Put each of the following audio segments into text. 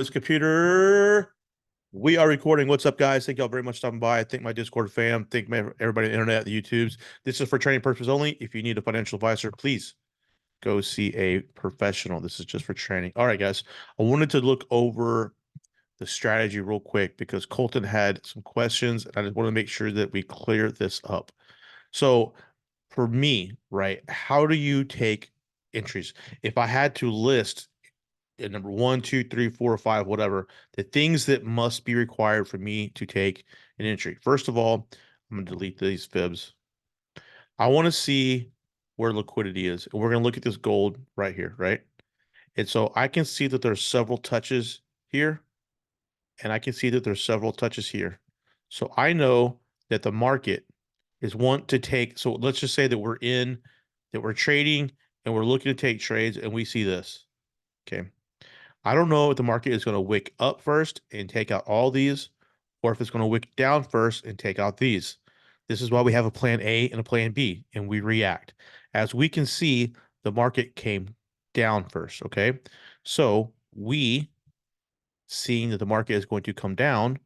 This computer. We are recording. What's up, guys? Thank y'all very much for stopping by. I thank my Discord fam. Thank everybody on the internet, the YouTubes. This is for training purposes only. If you need a financial advisor, please go see a professional. This is just for training. All right, guys. I wanted to look over the strategy real quick because Colton had some questions, and I just want to make sure that we clear this up. So, for me, right, how do you take entries? If I had to list number one, two, three, four, five, whatever, the things that must be required for me to take an entry. First of all, I'm going to delete these fibs. I want to see where liquidity is. And we're going to look at this gold right here, right? And so I can see that there's several touches here, and I can see that there's several touches here. So I know that the market is want to take. So let's just say that we're trading and we're looking to take trades, and we see this. Okay. I don't know if the market is going to wick up first and take out all these, or if it's going to wick down first and take out these. This is why we have a plan A and a plan B, and we react. As we can see, the market came down first, okay? So we, seeing that the market is going to come down,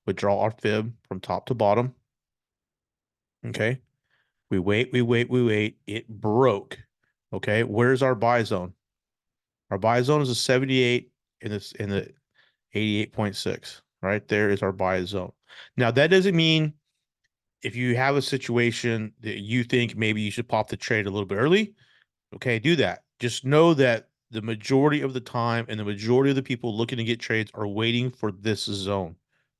withdraw our fib from top to bottom, okay? We wait, we wait, we wait. It broke, okay? Where's our buy zone? Our buy zone is a 78 in the 88.6. Right there is our buy zone. Now, that doesn't mean if you have a situation that you think maybe you should pop the trade a little bit early, okay, do that. Just know that the majority of the time and the majority of the people looking to get trades are waiting for this zone.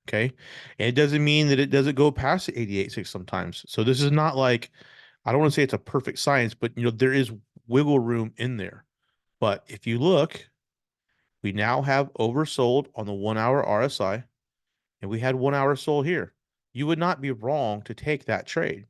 Okay. And it doesn't mean that it doesn't go past the 88.6 sometimes. So this is not like, I don't want to say it's a perfect science, but there is wiggle room in there. But if you look, we now have oversold on the 1 hour RSI, and we had 1 hour sold here. You would not be wrong to take that trade.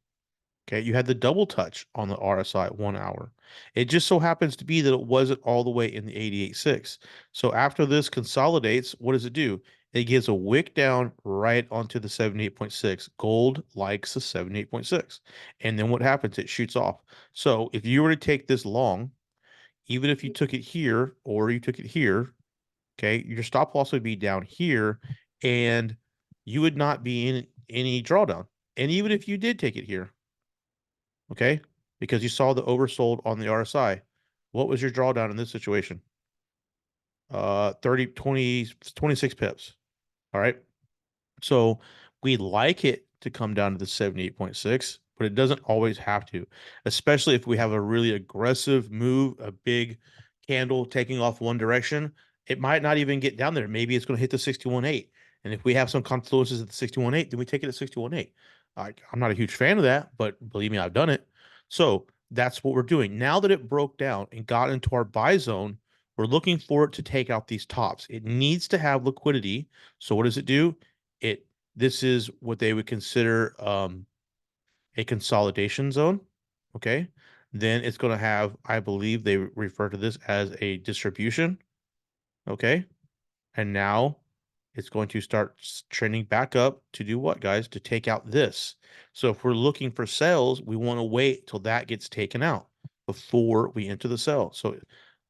Okay. You had the double touch on the RSI 1 hour. It just so happens to be that it wasn't all the way in the 88.6. So after this consolidates, what does it do? It gives a wick down right onto the 78.6. Gold likes the 78.6. And then what happens? It shoots off. So if you were to take this long, even if you took it here or you took it here, okay, your stop loss would be down here, and you would not be in any drawdown. And even if you did take it here, okay, because you saw the oversold on the RSI, what was your drawdown in this situation? 30, 20, 26 pips. All right. So we like it to come down to the 78.6, but it doesn't always have to, especially if we have a really aggressive move, a big candle taking off one direction. It might not even get down there. Maybe it's going to hit the 61.8. And if we have some confluences at the 61.8, then we take it at 61.8. I'm not a huge fan of that, but believe me, I've done it. So that's what we're doing. Now that it broke down and got into our buy zone, we're looking for it to take out these tops. It needs to have liquidity. So what does it do? This is what they would consider a consolidation zone. Okay. Then it's going to have, I believe they refer to this as a distribution. Okay. And now it's going to start trending back up to do what, guys? To take out this. So if we're looking for sales, we want to wait till that gets taken out before we enter the sell. So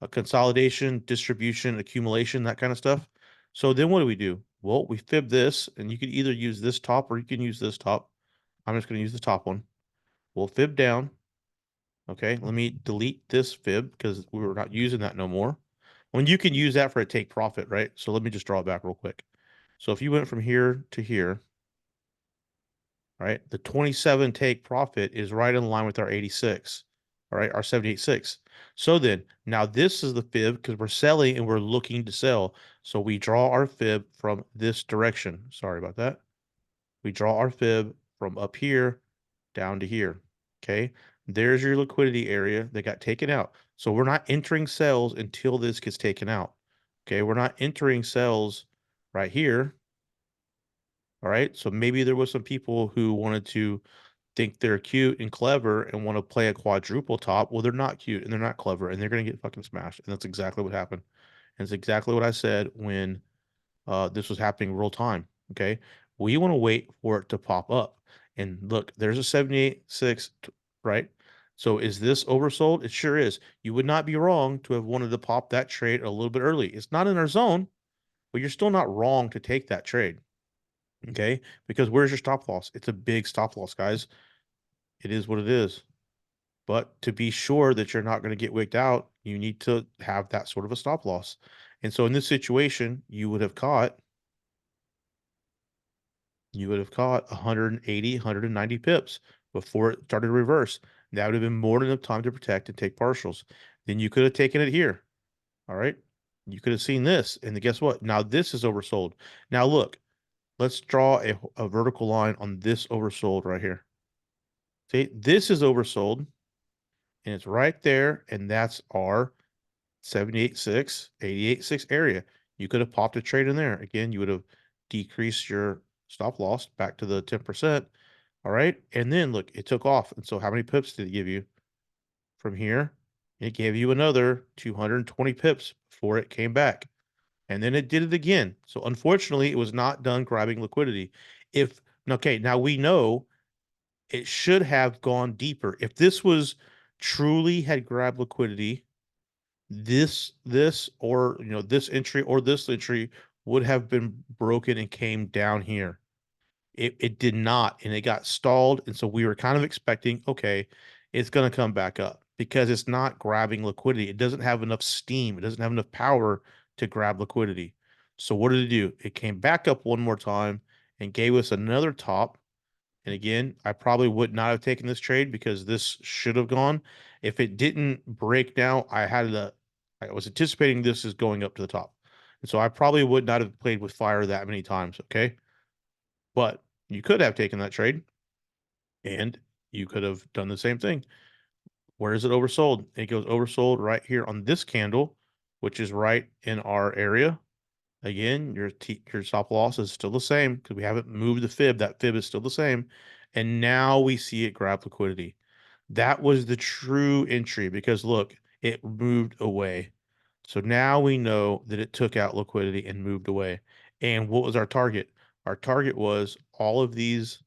a consolidation, distribution, accumulation, that kind of stuff. So then what do? Well, we fib this, and you could either use this top or you can use this top. I'm just going to use the top one. We'll fib down. Okay, let me delete this fib because we're not using that no more. When you can use that for a take profit, right? So let me just draw it back real quick. So if you went from here to here, right, the 27 take profit is right in line with our 86, all right, our 78.6. So then now this is the fib because we're selling and we're looking to sell. So we draw our fib from this direction. Sorry about that. We draw our fib from up here down to here. Okay. There's your liquidity area that got taken out. So we're not entering sales until this gets taken out. Okay. We're not entering sales right here. All right. So maybe there was some people who wanted to think they're cute and clever and want to play a quadruple top. Well, they're not cute and they're not clever and they're going to get fucking smashed. And that's exactly what happened. And it's exactly what I said when this was happening real time. Okay. We want to wait for it to pop up. And look, there's a 78.6, right? So is this oversold? It sure is. You would not be wrong to have wanted to pop that trade a little bit early. It's not in our zone, Well, you're still not wrong to take that trade. Okay. Because where's your stop loss? It's a big stop loss, guys. It is what it is. But to be sure that you're not going to get wigged out, you need to have that sort of a stop loss. And so in this situation, you would have caught 180, 190 pips before it started to reverse. That would have been more than enough time to protect and take partials. Then you could have taken it here. All right. You could have seen this. And guess what? Now this is oversold. Now look, let's draw a vertical line on this oversold right here. See, this is oversold and it's right there. And that's our 78.6, 88.6 area. You could have popped a trade in there. Again, you would have decreased your stop loss back to the 10%. All right. And then look, it took off. And so how many pips did it give you from here? It gave you another 220 pips before it came back. And then it did it again. So unfortunately, it was not done grabbing liquidity. Okay, now we know it should have gone deeper. If this was truly had grabbed liquidity, this or this entry or this entry would have been broken and came down here. It did not, and it got stalled, and so we were kind of expecting, okay, it's going to come back up because it's not grabbing liquidity. It doesn't have enough steam. It doesn't have enough power to grab liquidity. So what did it do? It came back up one more time and gave us another top. And again, I probably would not have taken this trade because this should have gone. If it didn't break now, I was anticipating this is going up to the top. And so I probably would not have played with fire that many times, okay? But you could have taken that trade and you could have done the same thing. Where is it oversold? It goes oversold right here on this candle, which is right in our area. Again, your stop loss is still the same because we haven't moved the fib. That fib is still the same. And now we see it grab liquidity. That was the true entry because look, it moved away. So now we know that it took out liquidity and moved away. And what was our target? Our target was all of these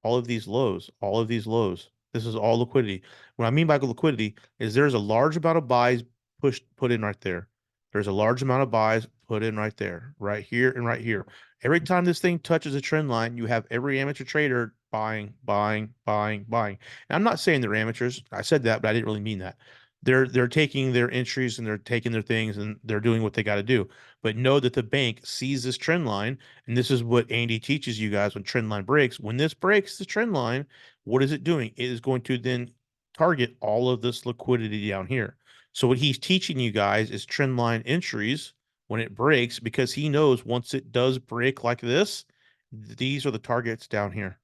lows, all of these lows. This is all liquidity. What I mean by liquidity is there's a large amount of buys put in right there. There's a large amount of buys put in right here, and right here. Every time this thing touches a trend line, you have every amateur trader buying, buying, buying, buying. And I'm not saying they're amateurs. I said that, but I didn't really mean that. They're taking their entries and they're taking their things and they're doing what they got to do. But know that the bank sees this trend line, and this is what Andy teaches you guys when trend line breaks. When this breaks the trend line, what is it doing? It is going to then target all of this liquidity down here. So what he's teaching you guys is trend line entries when it breaks, because he knows once it does break like this, these are the targets down here.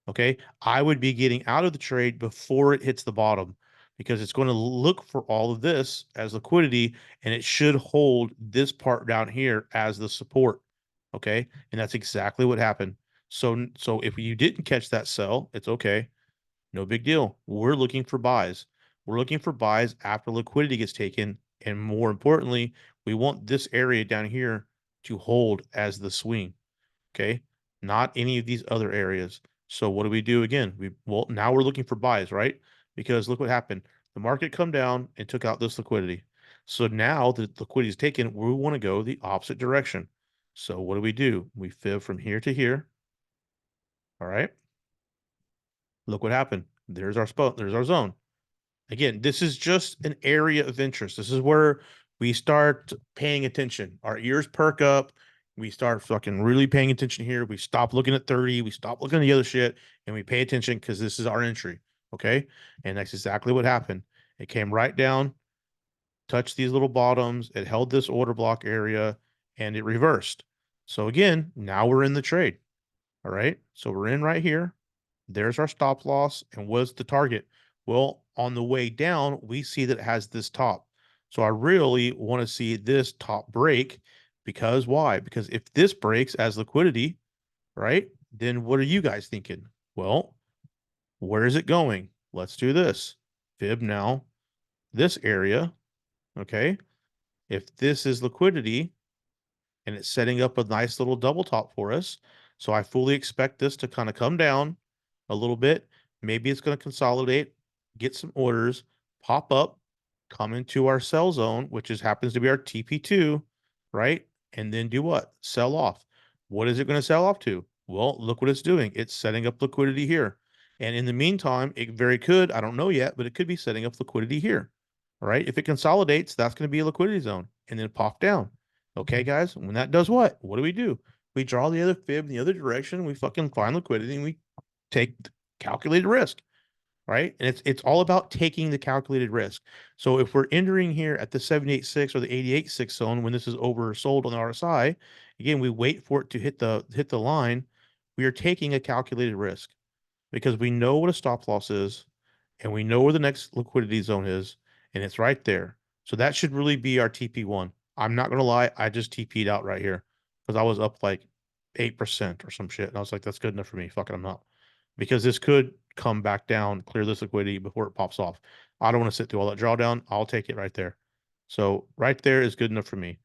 Okay. I would be getting out of the trade before it hits the bottom because it's going to look for all of this as liquidity and it should hold this part down here as the support. Okay. And that's exactly what happened. So if you didn't catch that sell, it's okay. No big deal. We're looking for buys. We're looking for buys after liquidity gets taken. And more importantly, we want this area down here to hold as the swing. Okay. Not any of these other areas. So what do we do again? Now we're looking for buys, right? Because look what happened. The market come down and took out this liquidity. So now that the liquidity is taken, we want to go the opposite direction. So what do? We fib from here to here. All right. Look what happened. There's our spot. There's our zone. Again, this is just an area of interest. This is where we start paying attention. Our ears perk up. We start fucking really paying attention here. We stop looking at 30. We stop looking at the other shit and we pay attention because this is our entry. Okay. And that's exactly what happened. It came right down, touched these little bottoms. It held this order block area and it reversed. So again, now we're in the trade. All right. So we're in right here. There's our stop loss. And what's the target? Well, on the way down, we see that it has this top. So I really want to see this top break because why? Because if this breaks as liquidity, right, then what are you guys thinking? Well, where is it going? Let's do this. Fib now, this area, okay? If this is liquidity and it's setting up a nice little double top for us, so I fully expect this to kind of come down a little bit. Maybe it's going to consolidate, get some orders, pop up, come into our sell zone, which happens to be our TP2, right? and then do what? Sell off. What is it going to sell off to? Well, look what it's doing. It's setting up liquidity here. And in the meantime, it very could, I don't know yet, but it could be setting up liquidity here. All right. If it consolidates, that's going to be a liquidity zone and then pop down. Okay, guys. When that does what? What do? We draw the other fib in the other direction. We fucking find liquidity and we take calculated risk, right? And it's all about taking the calculated risk. So if we're entering here at the 786 or the 88.6 zone when this is oversold on the RSI, again, we wait for it to hit the line. We are taking a calculated risk because we know what a stop loss is and we know where the next liquidity zone is, and it's right there. So that should really be our TP1. I'm not gonna lie, I just TP'd out right here because I was up like 8% or some shit. And I was like, that's good enough for me. Fuck it, I'm not. Because this could come back down, clear this liquidity before it pops off. I don't want to sit through all that drawdown. I'll take it right there. So right there is good enough for me.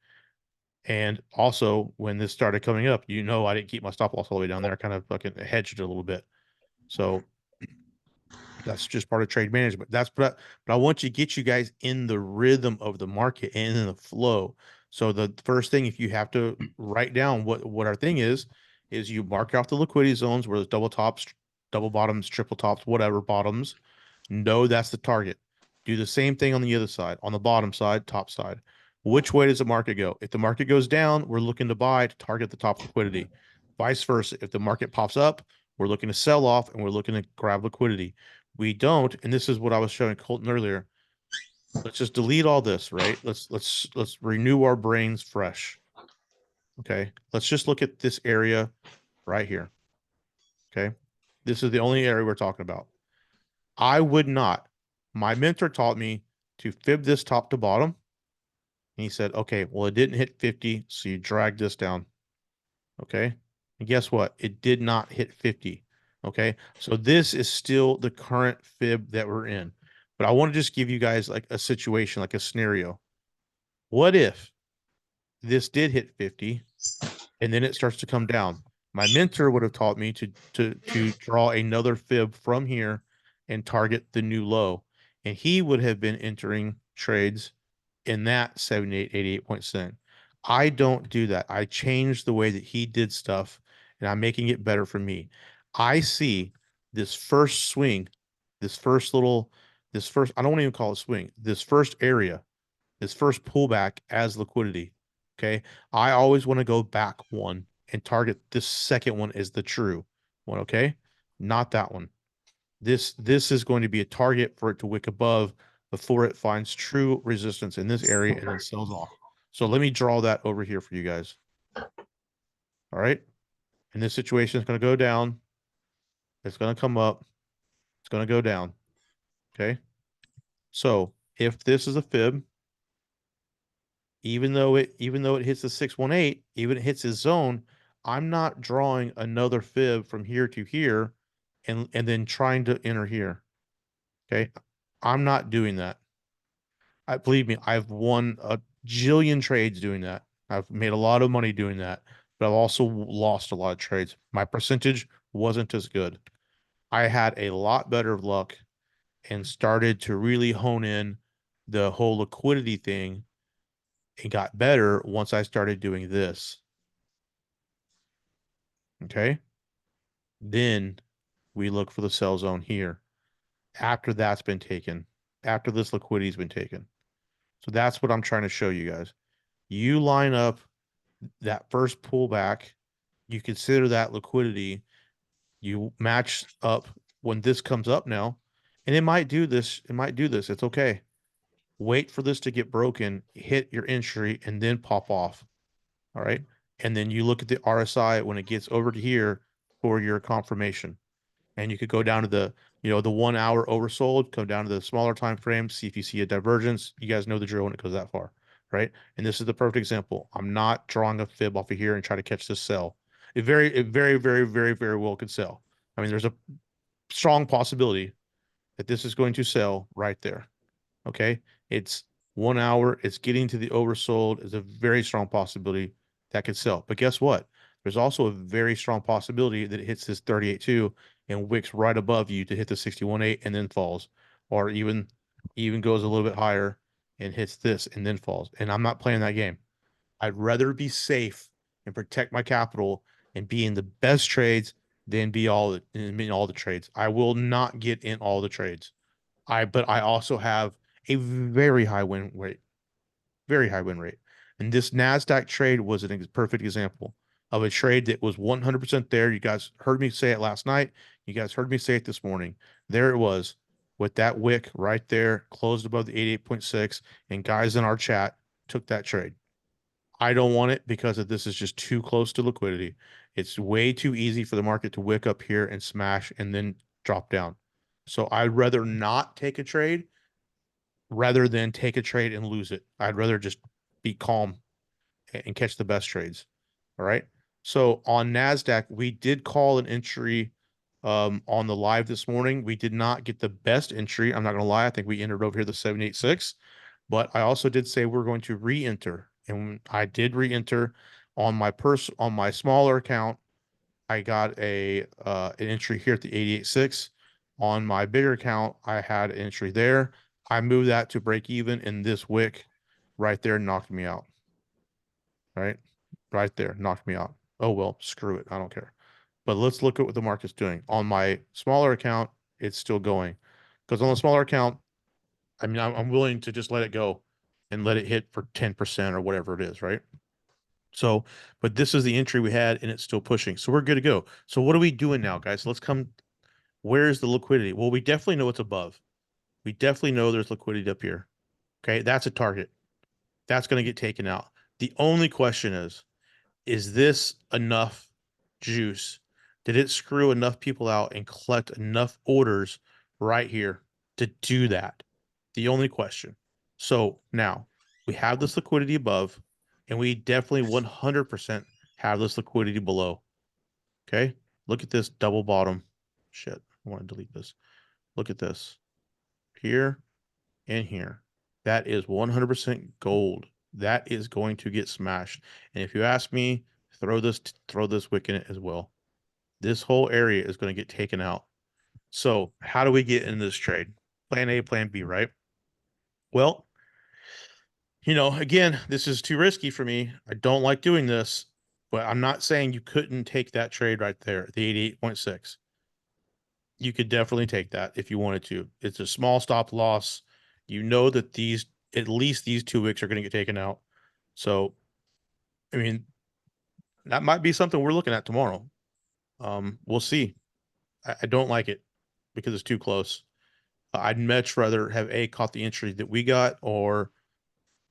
And also, when this started coming up, you know, I didn't keep my stop loss all the way down there. I kind of fucking hedged it a little bit. So that's just part of trade management. But I want to get you guys in the rhythm of the market and in the flow. So the first thing, if you have to write down what our thing is you mark out the liquidity zones where there's double tops, double bottoms, triple tops, whatever bottoms. Know that's the target. Do the same thing on the other side, on the bottom side, top side. Which way does the market go? If the market goes down, we're looking to buy to target the top liquidity. Vice versa. If the market pops up, we're looking to sell off and we're looking to grab liquidity. We don't, and this is what I was showing Colton earlier. Let's just delete all this, right? Let's renew our brains fresh. Okay. Let's just look at this area right here. Okay. This is the only area we're talking about. I would not. My mentor taught me to fib this top to bottom. And he said, okay, well, it didn't hit 50, so you drag this down. Okay. And guess what? It did not hit 50. Okay. So this is still the current fib that we're in. But I want to just give you guys like a situation, like a scenario. What if this did hit 50 and then it starts to come down? My mentor would have taught me to draw another fib from here and target the new low. And he would have been entering trades in that 78, 88 point cent. I don't do that. I changed the way that he did stuff and I'm making it better for me. I see this first swing, this first little, this first, I don't even call it swing, this first area, this first pullback as liquidity. Okay. I always want to go back one and target this second one as the true one. Okay. Not that one. This is going to be a target for it to wick above before it finds true resistance in this area and then sells off. So let me draw that over here for you guys. All right. And this situation is going to go down. It's going to come up. It's going to go down. Okay. So if this is a fib, even though it hits the 618, even it hits his zone, I'm not drawing another fib from here to here and then trying to enter here. Okay. I'm not doing that. I believe me, I've won a jillion trades doing that. I've made a lot of money doing that, but I've also lost a lot of trades. My percentage wasn't as good. I had a lot better luck and started to really hone in the whole liquidity thing and got better once I started doing this. Okay. Then we look for the sell zone here after that's been taken, after this liquidity's been taken. So that's what I'm trying to show you guys. You line up that first pullback, you consider that liquidity, you match up when this comes up now, and it might do this. It might do this. It's okay. Wait for this to get broken, hit your entry, and then pop off. All right. And then you look at the RSI when it gets over to here for your confirmation. And you could go down to the 1 hour oversold, come down to the smaller time frame, see if you see a divergence. You guys know the drill when it goes that far, right? And this is the perfect example. I'm not drawing a fib off of here and try to catch this sell. It very, very, very, very well could sell. I mean, there's a strong possibility that this is going to sell right there. Okay. It's 1 hour. It's getting to the oversold. It's a very strong possibility that could sell. But guess what? There's also a very strong possibility that it hits this 38.2 and wicks right above you to hit the 61.8 and then falls, or even goes a little bit higher and hits this and then falls. And I'm not playing that game. I'd rather be safe and protect my capital and be in the best trades than be in all the trades. I will not get in all the trades. But I also have a very high win rate, very high win rate. And this NASDAQ trade was a perfect example of a trade that was 100% there. You guys heard me say it last night. You guys heard me say it this morning. There it was with that wick right there, closed above the 88.6. And guys in our chat took that trade. I don't want it because this is just too close to liquidity. It's way too easy for the market to wick up here and smash and then drop down. So I'd rather not take a trade rather than take a trade and lose it. I'd rather just be calm and catch the best trades. All right. So on NASDAQ, we did call an entry on the live this morning. We did not get the best entry. I'm not going to lie. I think we entered over here the 786, but I also did say we're going to re-enter, and I did re-enter on my smaller account. I got an entry here at the 88.6. On my bigger account, I had an entry there. I moved that to break even, and this wick right there knocked me out. Right there knocked me out. Oh well, screw it. I don't care. But let's look at what the market's doing. On my smaller account, it's still going. Because on the smaller account, I mean, I'm willing to just let it go and let it hit for 10% or whatever it is, right? So, but this is the entry we had, and it's still pushing. So we're good to go. So what are we doing now, guys? Let's come. Where's the liquidity? Well, we definitely know it's above. We definitely know there's liquidity up here. Okay, that's a target. That's going to get taken out. The only question is this enough juice? Did it screw enough people out and collect enough orders right here to do that? The only question. So now we have this liquidity above, and we definitely 100% have this liquidity below. Okay. Look at this double bottom. Shit. I want to delete this. Look at this here and here. That is 100% gold. That is going to get smashed. And if you ask me, throw this wick in it as well. This whole area is going to get taken out. So how do we get in this trade? Plan A, plan B, right? Well, again, this is too risky for me. I don't like doing this, but I'm not saying you couldn't take that trade right there, the 88.6. You could definitely take that if you wanted to. It's a small stop loss. You know that at least these 2 wicks are going to get taken out. So, I mean, that might be something we're looking at tomorrow. We'll see. I don't like it because it's too close. I'd much rather have caught the entry that we got or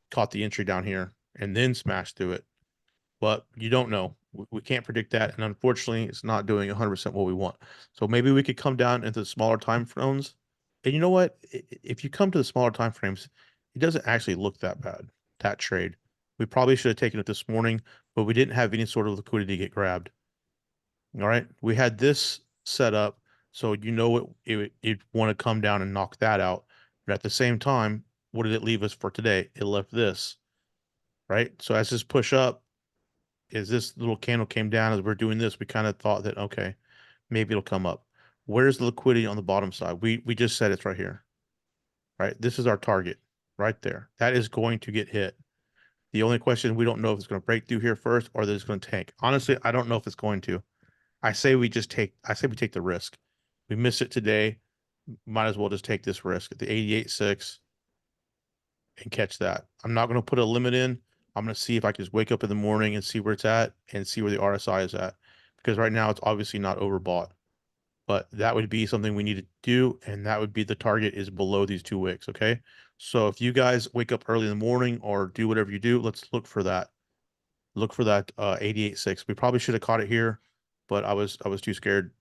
caught the entry down here and then smash through it. But you don't know. We can't predict that. And unfortunately, it's not doing 100% what we want. So maybe we could come down into the smaller time frames. And you know what? If you come to the smaller time frames, it doesn't actually look that bad, that trade. We probably should have taken it this morning, but we didn't have any sort of liquidity to get grabbed. All right. We had this set up. So it want to come down and knock that out. But at the same time, what did it leave us for today? It left this, right? So as this push up, as this little candle came down, as we're doing this, we kind of thought that, okay, maybe it'll come up. Where's the liquidity on the bottom side? We just said it's right here, right? This is our target right there. That is going to get hit. The only question, we don't know if it's going to break through here first or that it's going to tank. Honestly, I don't know if it's going to. I say we take the risk. We miss it today. Might as well just take this risk at the 88.6 and catch that. I'm not going to put a limit in. I'm going to see if I can just wake up in the morning and see where it's at and see where the RSI is at. Because right now it's obviously not overbought. But that would be something we need to do. And that would be the target is below these 2 wicks. Okay. So if you guys wake up early in the morning or do whatever you do, let's look for that. Look for that 88.6. We probably should have caught it here, but I was too scared.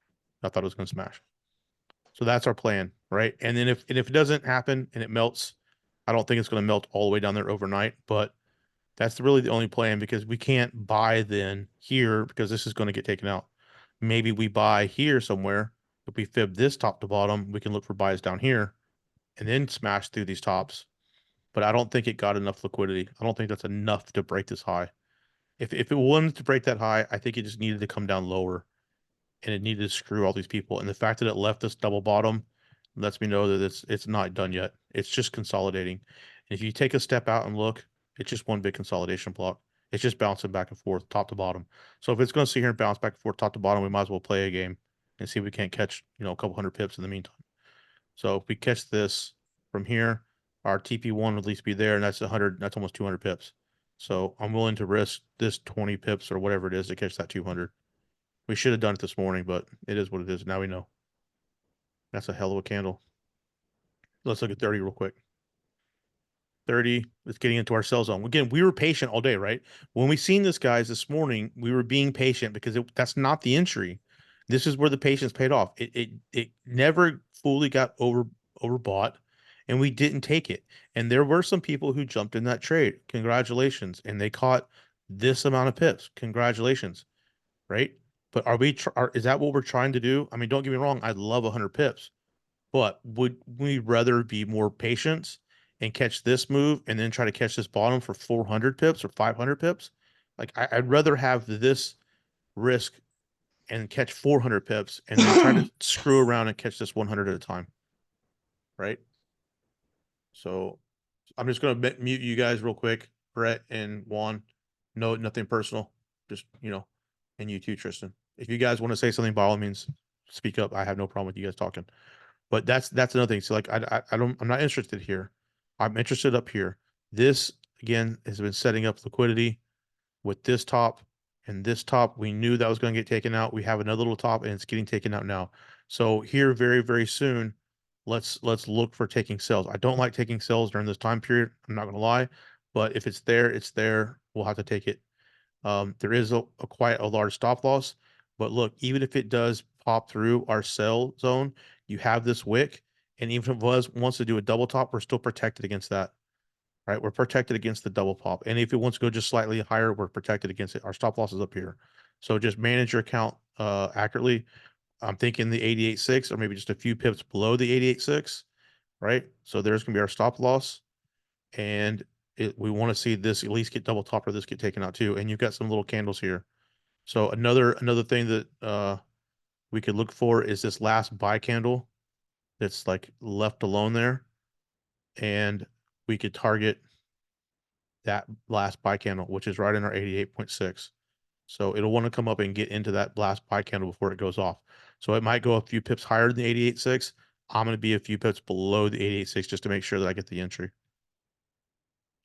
I thought it was going to smash. So that's our plan, right? And then if it doesn't happen and it melts, I don't think it's going to melt all the way down there overnight, but that's really the only plan because we can't buy then here because this is going to get taken out. Maybe we buy here somewhere. If we fib this top to bottom, we can look for buys down here and then smash through these tops. But I don't think it got enough liquidity. I don't think that's enough to break this high. If it wanted to break that high, I think it just needed to come down lower and it needed to screw all these people. And the fact that it left this double bottom lets me know that it's not done yet. It's just consolidating. And if you take a step out and look, it's just one big consolidation block. It's just bouncing back and forth, top to bottom. So if it's going to sit here and bounce back and forth, top to bottom, we might as well play a game and see if we can't catch, a couple hundred pips in the meantime. So if we catch this from here, our TP1 would at least be there, and that's 100. That's almost 200 pips. So I'm willing to risk this 20 pips or whatever it is to catch that 200. We should have done it this morning, but it is what it is. Now we know. That's a hell of a candle. Let's look at 30 real quick. 30, it's getting into our sell zone. Again, we were patient all day, right? When we seen this, guys, this morning, we were being patient because that's not the entry. This is where the patience paid off. It never fully got overbought, and we didn't take it. And there were some people who jumped in that trade. Congratulations. And they caught this amount of pips. Congratulations, right? But is that what we're trying to do? I mean, don't get me wrong, I'd love 100 pips. But would we rather be more patient and catch this move and then try to catch this bottom for 400 pips or 500 pips? Like I'd rather have this risk and catch 400 pips and then try to screw around and catch this 100 at a time. Right? So I'm just going to mute you guys real quick, Brett and Juan. No, nothing personal. Just, and you too, Tristan. If you guys want to say something, by all means, speak up. I have no problem with you guys talking. But that's another thing. So like I'm not interested here. I'm interested up here. This again has been setting up liquidity with this top and this top. We knew that was going to get taken out. We have another little top and it's getting taken out now. So here very, very soon, let's look for taking sales. I don't like taking sales during this time period. I'm not going to lie, but if it's there, it's there. We'll have to take it. There is quite a large stop loss, but look, even if it does pop through our sell zone, you have this wick, and even if it wants to do a double top, we're still protected against that, right? We're protected against the double pop, and if it wants to go just slightly higher, we're protected against it. Our stop loss is up here, so just manage your account accurately. I'm thinking the 88.6 or maybe just a few pips below the 88.6, right? So there's gonna be our stop loss, and we want to see this at least get double top or this get taken out too. And you've got some little candles here. So another thing that we could look for is this last buy candle that's like left alone there, and we could target that last buy candle, which is right in our 88.6. So it'll want to come up and get into that last buy candle before it goes off. So it might go a few pips higher than the 88.6. I'm going to be a few pips below the 88.6 just to make sure that I get the entry.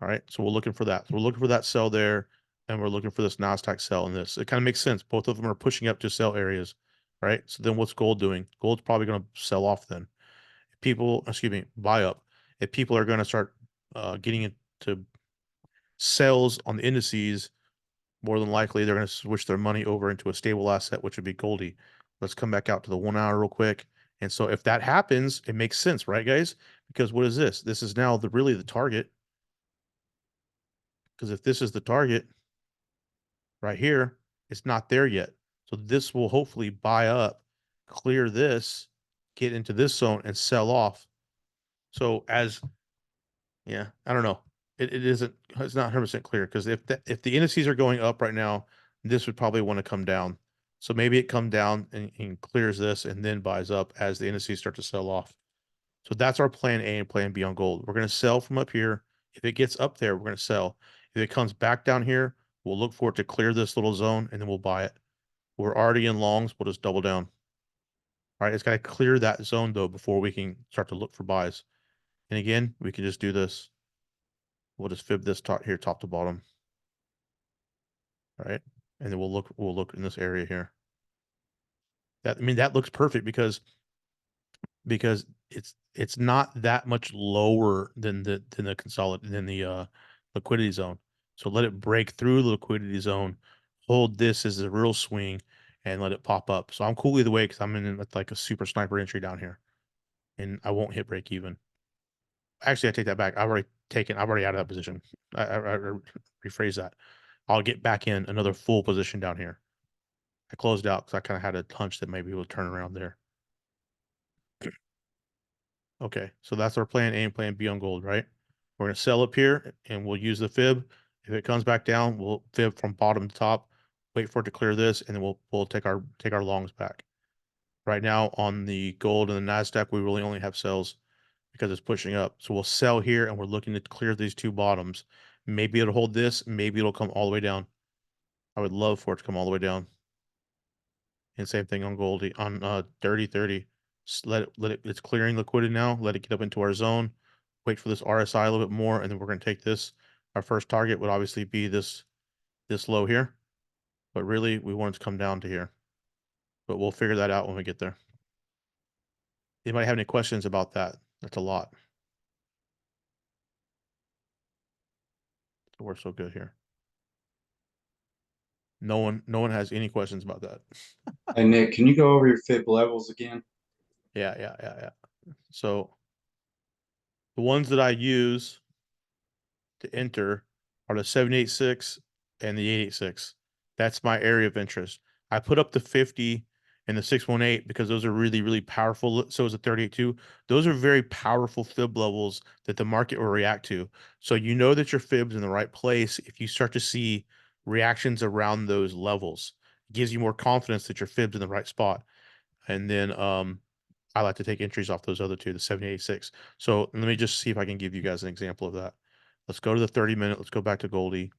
All right, so we're looking for that. So we're looking for that sell there, and we're looking for this NASDAQ sell in this. It kind of makes sense. Both of them are pushing up to sell areas, right? So then what's gold doing? Gold's probably going to sell off then. Buy up. If people are going to start getting into sells on the indices, more than likely they're going to switch their money over into a stable asset, which would be Goldie. Let's come back out to the 1 hour real quick. And so if that happens, it makes sense, right, guys? Because what is this? This is now really the target. Because if this is the target right here, it's not there yet. So this will hopefully buy up, clear this, get into this zone and sell off. So yeah, I don't know. It's not 100% clear because if the indices are going up right now, this would probably want to come down. So maybe it come down and clears this and then buys up as the indices start to sell off. So that's our plan A and plan B on gold. We're going to sell from up here. If it gets up there, we're going to sell. If it comes back down here, we'll look for it to clear this little zone and then we'll buy it. We're already in longs. We'll just double down. All right. It's got to clear that zone though before we can start to look for buys. And again, we can just do this. We'll just fib this top here, top to bottom. All right. And then we'll look in this area here. That looks perfect because it's not that much lower than the liquidity zone. So let it break through the liquidity zone, hold this as a real swing, and let it pop up. So I'm cool either way because I'm in like a super sniper entry down here, and I won't hit break even. Actually, I take that back. I've already out of that position. I rephrase that. I'll get back in another full position down here. I closed out because I kind of had a hunch that maybe we'll turn around there. Okay, so that's our plan A and plan B on gold, right? We're going to sell up here and we'll use the fib. If it comes back down, we'll fib from bottom to top, wait for it to clear this, and then we'll take our longs back. Right now on the gold and the NASDAQ, we really only have sells because it's pushing up. So we'll sell here and we're looking to clear these two bottoms. Maybe it'll hold this. Maybe it'll come all the way down. I would love for it to come all the way down. And same thing on Goldie on Dirty 30. Just let it it's clearing liquidity now. Let it get up into our zone. Wait for this RSI a little bit more, and then we're gonna take this. Our first target would obviously be this low here. But really we want it to come down to here. But we'll figure that out when we get there. Anybody have any questions about that? That's a lot. So we're so good here. No one has any questions about that. Hey Nick, can you go over your Fib levels again? Yeah. So the ones that I use to enter are the 786 and the 886. That's my area of interest. I put up the 50 and the 618 because those are really, really powerful. So is the 38.2. Those are very powerful fib levels that the market will react to. So you know that your fib's in the right place if you start to see reactions around those levels. It gives you more confidence that your fib's in the right spot. And then I like to take entries off those other two, the 786. So let me just see if I can give you guys an example of that. Let's go to the 30-minute. Let's go back to Goldie.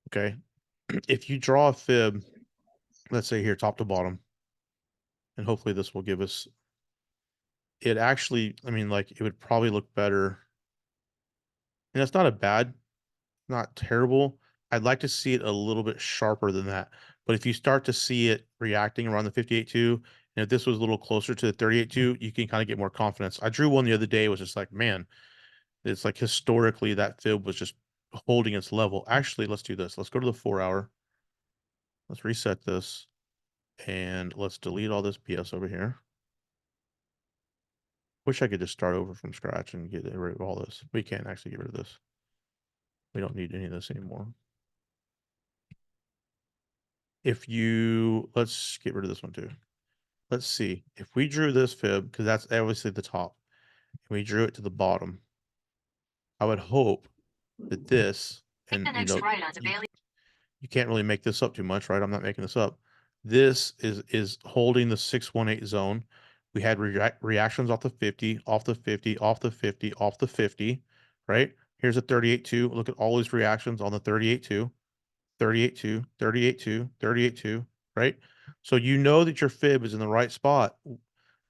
Okay. If you draw a fib, let's say here, top to bottom, and hopefully this will give us, it actually, I mean, like, it would probably look better. And that's not a bad, not terrible. I'd like to see it a little bit sharper than that. But if you start to see it reacting around the 58.2, and if this was a little closer to the 38.2, you can kind of get more confidence. I drew one the other day. It was just like, man, it's like historically that fib was just holding its level. Actually, let's do this. Let's go to the 4-hour. Let's reset this. And let's delete all this BS over here. Wish I could just start over from scratch and get rid of all this. We can't actually get rid of this. We don't need any of this anymore. If you, let's get rid of this one too. Let's see. If we drew this fib, because that's obviously the top, and we drew it to the bottom, I would hope that this, and you can't really make this up too much, right? I'm not making this up. This is holding the 618 zone. We had reactions off the 50, off the 50, off the 50, off the 50, right? Here's a 38.2. Look at all these reactions on the 38.2, 38.2, 38.2, 38.2, right? So you know that your fib is in the right spot.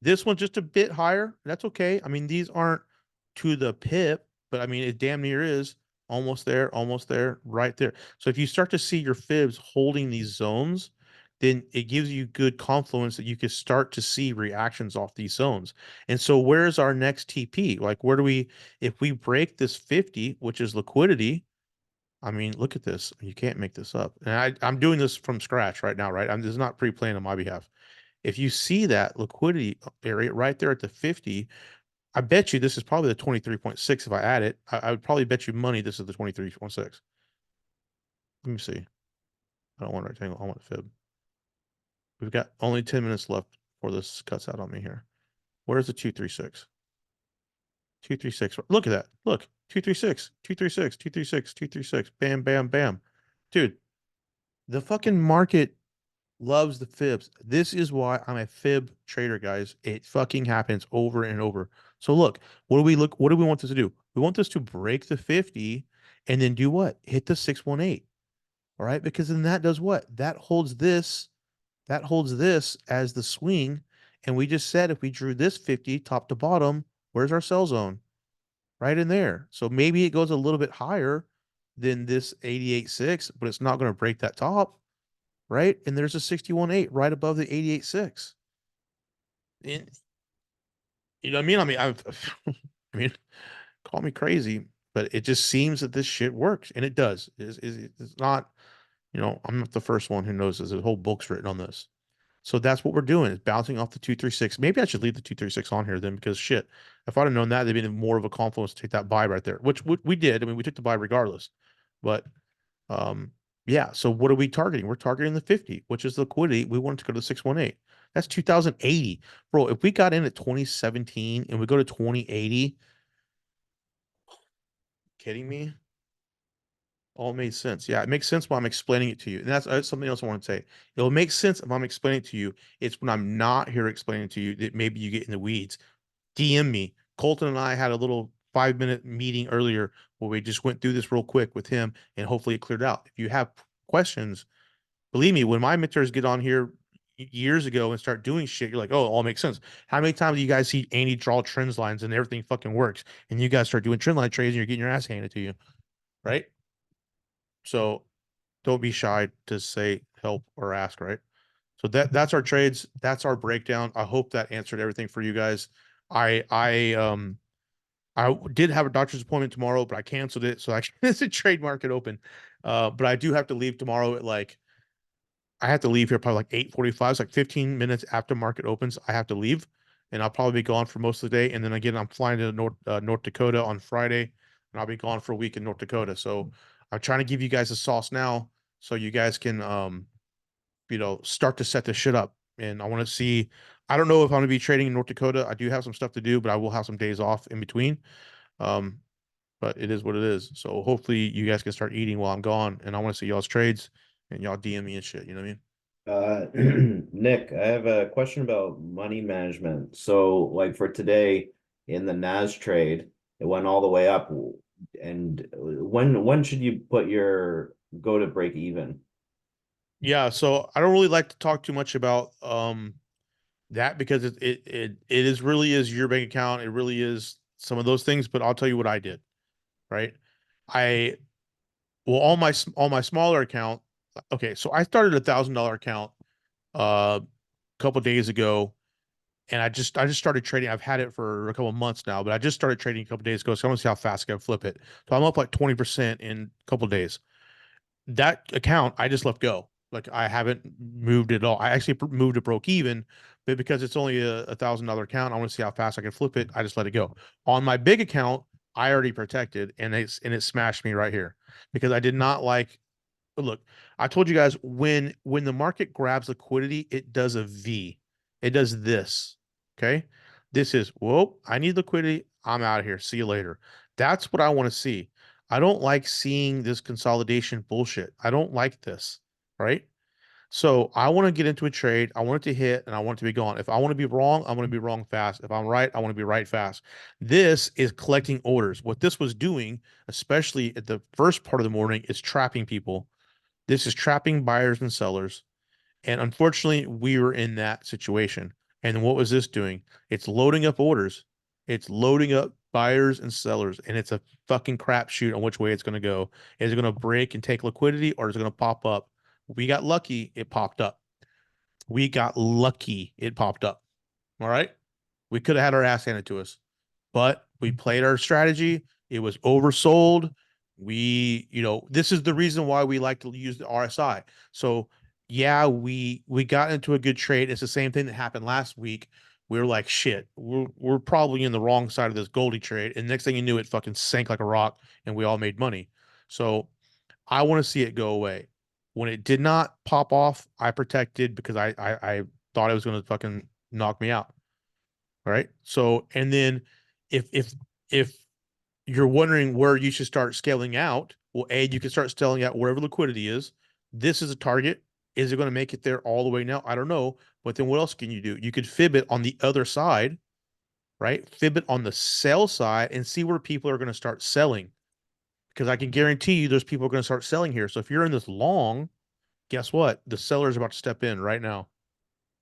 This one's just a bit higher. That's okay. I mean, these aren't to the pip, but I mean, it damn near is almost there, right there. So if you start to see your fibs holding these zones, then it gives you good confluence that you can start to see reactions off these zones. And so where's our next TP? Like, where do we, if we break this 50, which is liquidity, I mean, look at this. You can't make this up. And I'm doing this from scratch right now, right? This is not pre-planned on my behalf. If you see that liquidity area right there at the 50, I bet you this is probably the 23.6. If I add it, I would probably bet you money this is the 23.6. Let me see. I don't want rectangle. I want fib. We've got only 10 minutes left before this cuts out on me here. Where's the 236? 236. Look at that. Look. 236, 236, 236, 236. Bam, bam, bam. Dude, the fucking market loves the fibs. This is why I'm a fib trader, guys. It fucking happens over and over. So look, what do we want this to do? We want this to break the 50 and then do what? Hit the 618. All right, because then that does what? That holds this as the swing. And we just said if we drew this 50 top to bottom, where's our sell zone? Right in there. So maybe it goes a little bit higher than this 88.6, but it's not going to break that top. Right? And there's a 61.8 right above the 88.6. And you know what I mean? I mean, call me crazy, but it just seems that this shit works, and it does. It's not, I'm not the first one who knows this. There's whole books written on this. So that's what we're doing, is bouncing off the 236. Maybe I should leave the 236 on here then, because shit, if I'd have known that, they'd been more of a confluence to take that buy right there, which we did. I mean, we took the buy regardless. But yeah, so what are we targeting? We're targeting the 50, which is liquidity. We want it to go to the 618. That's 2080. Bro, if we got in at 2017 and we go to 2080, kidding me? All made sense. Yeah, it makes sense while I'm explaining it to you. And that's something else I want to say. It'll make sense if I'm explaining it to you. It's when I'm not here explaining it to you that maybe you get in the weeds. DM me. Colton and I had a little 5-minute meeting earlier where we just went through this real quick with him, and hopefully it cleared out. If you have questions, believe me, when my mentors get on here years ago and start doing shit, you're like, oh, it all makes sense. How many times do you guys see Andy draw trend lines and everything fucking works, and you guys start doing trend line trades and you're getting your ass handed to you, right? So don't be shy to say help or ask, right? So that's our trades. That's our breakdown. I hope that answered everything for you guys. I did have a doctor's appointment tomorrow, but I canceled it. So I it's a trade market open. But I do have to leave tomorrow at like I have to leave here probably like 8:45. It's like 15 minutes after market opens. I have to leave, and I'll probably be gone for most of the day. And then again, I'm flying to North Dakota on Friday, and I'll be gone for a week in North Dakota. So I'm trying to give you guys a sauce now, so you guys can start to set this shit up. And I want to see. I don't know if I'm gonna be trading in North Dakota. I do have some stuff to do, but I will have some days off in between. Um, but it is what it is. So hopefully you guys can start eating while I'm gone, and I want to see y'all's trades and y'all DM me and shit. You know what I mean? Nick, I have a question about money management. So, like for today in the Nas trade, it went all the way up. And when should you put your go to break even? Yeah, so I don't really like to talk too much about that because it is really is your bank account. It really is some of those things, but I'll tell you what I did, right? I well on my smaller account, okay, so I started $1,000 account a couple days ago, and I just started trading. I've had it for a couple of months now, but I just started trading a couple days ago, so I want to see how fast I can flip it. So I'm up like 20% in a couple days. That account I just let go. Like I haven't moved it at all. I actually moved it broke even, but because it's only a $1,000 account, I want to see how fast I can flip it. I just let it go. On my big account, I already protected, and it smashed me right here because I did not like. Look, I told you guys when the market grabs liquidity, it does a V. It does this. Okay, this is whoa. I need liquidity. I'm out of here. See you later. That's what I want to see. I don't like seeing this consolidation bullshit. I don't like this, right? So I want to get into a trade. I want it to hit and I want it to be gone. If I want to be wrong, I'm going to be wrong fast. If I'm right, I want to be right fast. This is collecting orders. What this was doing, especially at the first part of the morning, is trapping people. This is trapping buyers and sellers. And unfortunately, we were in that situation. And what was this doing? It's loading up orders. It's loading up buyers and sellers. And it's a fucking crapshoot on which way it's going to go. Is it going to break and take liquidity, or is it going to pop up? We got lucky. It popped up. We got lucky. It popped up. All right. We could have had our ass handed to us, but we played our strategy. It was oversold. This is the reason why we like to use the RSI. So yeah, we got into a good trade. It's the same thing that happened last week. We were like, shit, we're probably in the wrong side of this Goldie trade. And next thing you knew, it fucking sank like a rock and we all made money. So I want to see it go away. When it did not pop off, I protected because I thought it was going to fucking knock me out. All right. So, and then if you're wondering where you should start scaling out, well, A, you can start scaling out wherever liquidity is. This is a target. Is it going to make it there all the way now? I don't know. But then what else can you do? You could fib it on the other side, right? Fib it on the sell side and see where people are going to start selling. Because I can guarantee you there's people going to start selling here. So if you're in this long, guess what? The seller is about to step in right now.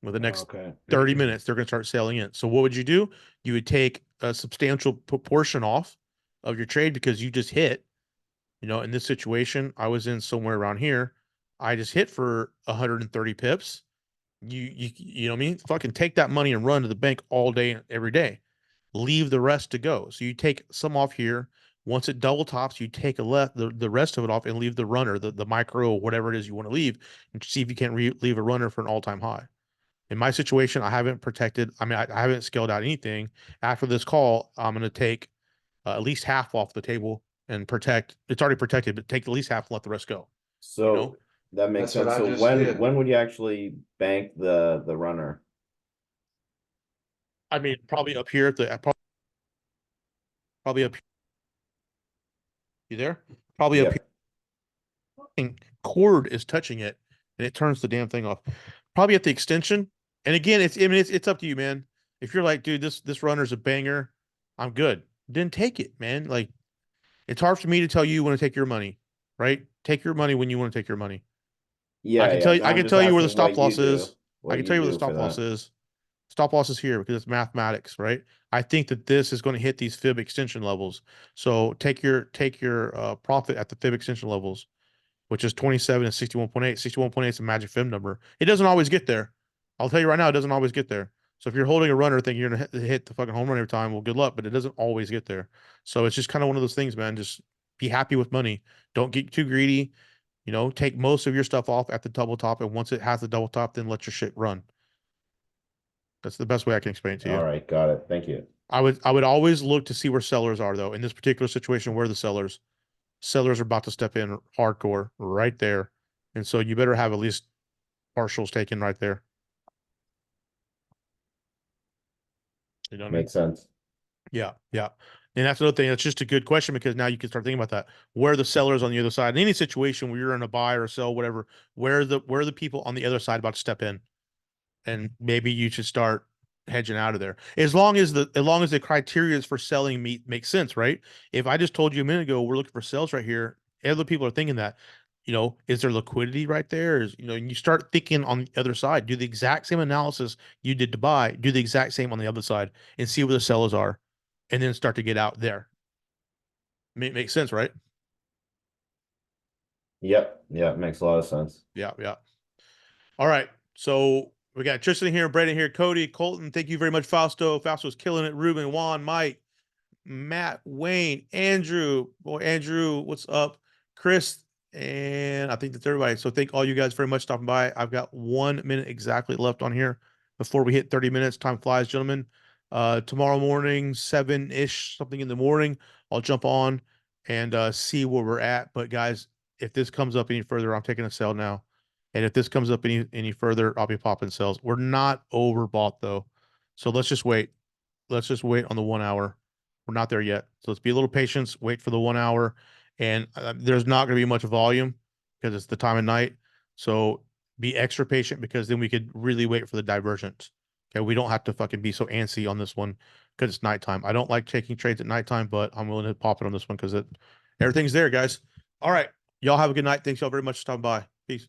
With the next Okay. 30 minutes, they're going to start selling in. So what would you do? You would take a substantial proportion off of your trade because you just hit. In this situation, I was in somewhere around here. I just hit for 130 pips. You know what I mean? Fucking take that money and run to the bank all day, every day. Leave the rest to go. So you take some off here. Once it double tops, you take the rest of it off and leave the runner, the micro, whatever it is you want to leave, and see if you can't leave a runner for an all-time high. In my situation, I haven't protected. I mean, I haven't scaled out anything. After this call, I'm going to take at least half off the table and protect. It's already protected, but take at least half and let the rest go. You know, So that makes That's what sense. I So just did. when would you actually bank the runner? I mean, probably up here at the probably up. You there? Probably up Yep. here. Cord is touching it, and it turns the damn thing off. Probably at the extension. And again, it's I mean it's up to you, man. If you're like, dude, this runner's a banger, I'm good. then take it, man. Like, it's hard for me to tell you when to take your money, right? Take your money when you want to take your money. Yeah, yeah. No, I I'm can just tell you where the asking stop what you loss do. is. I What can you tell you where the do for stop loss that. is. Stop loss is here because it's mathematics, right? I think that this is going to hit these fib extension levels. So take your profit at the fib extension levels, which is 27 and 61.8. 61.8 is a magic fib number. It doesn't always get there. I'll tell you right now, it doesn't always get there. So if you're holding a runner thinking you're gonna hit the fucking home run every time, well, good luck. But it doesn't always get there. So it's just kind of one of those things, man. Just be happy with money. Don't get too greedy. You know, take most of your stuff off at the double top, and once it has the double top, then let your shit run. That's the best way I can explain it to you. All right, got it. Thank you. I would always look to see where sellers are though. In this particular situation, where the sellers are about to step in hardcore right there. And so you better have at least partials taken right there. You know what I mean? Makes sense. Yeah, yeah. And that's another thing. That's just a good question because now you can start thinking about that. Where are the sellers on the other side? In any situation where you're in a buy or sell, whatever, where are the people on the other side about to step in? And maybe you should start hedging out of there. As long as the criteria for selling meat makes sense, right? If I just told you a minute ago we're looking for sales right here, other people are thinking that, you know, is there liquidity right there? Is, you know, and you start thinking on the other side, do the exact same analysis you did to buy, do the exact same on the other side and see where the sellers are, and then start to get out there. Makes sense, right? Yep. Yeah, makes a lot of sense. Yeah, yeah. All right. So we got Tristan here, Brandon here, Cody, Colton. Thank you very much, Fausto. Fausto's killing it. Ruben, Juan, Mike, Matt, Wayne, Andrew. Boy, Andrew, what's up? Chris, and I think that's everybody. So thank all you guys very much for stopping by. I've got 1 minute exactly left on here before we hit 30 minutes. Time flies, gentlemen. Tomorrow morning, 7-ish, something in the morning, I'll jump on and see where we're at. But guys, if this comes up any further, I'm taking a sell now. And if this comes up any further, I'll be popping sells. We're not overbought though. So let's just wait. Let's just wait on the 1 hour. We're not there yet. So let's be a little patient, wait for the 1 hour. And there's not going to be much volume because it's the time of night. So be extra patient because then we could really wait for the divergence. Okay. We don't have to fucking be so antsy on this one because it's nighttime. I don't like taking trades at nighttime, but I'm willing to pop it on this one because everything's there, guys. All right. Y'all have a good night. Thanks y'all very much for stopping by. Peace.